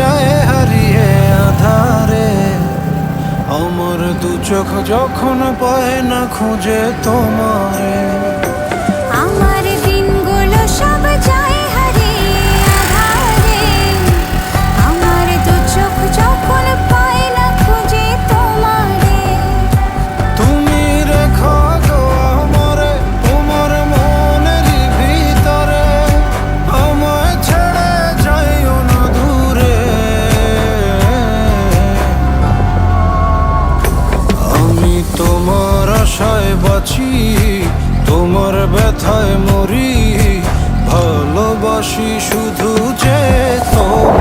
যায় হারিয়ে আধারে। আমার দু চোখ যখন পায় না খুঁজে তোমারে। আমার দিনগুলো সব যায় হারিয়ে আধারে। আমার দু চোখ যখন পায় না খুঁজে তোমারে। তুমি রেখো গো আমারে তোমার মনেরই ভিতরে, আমায় ছেড়ে যাইও না দূরে। আমি তোমার আশায় বাঁচি, তোমার ব্যথায় মরি, ভালোবাসি শুধু যে তোমার।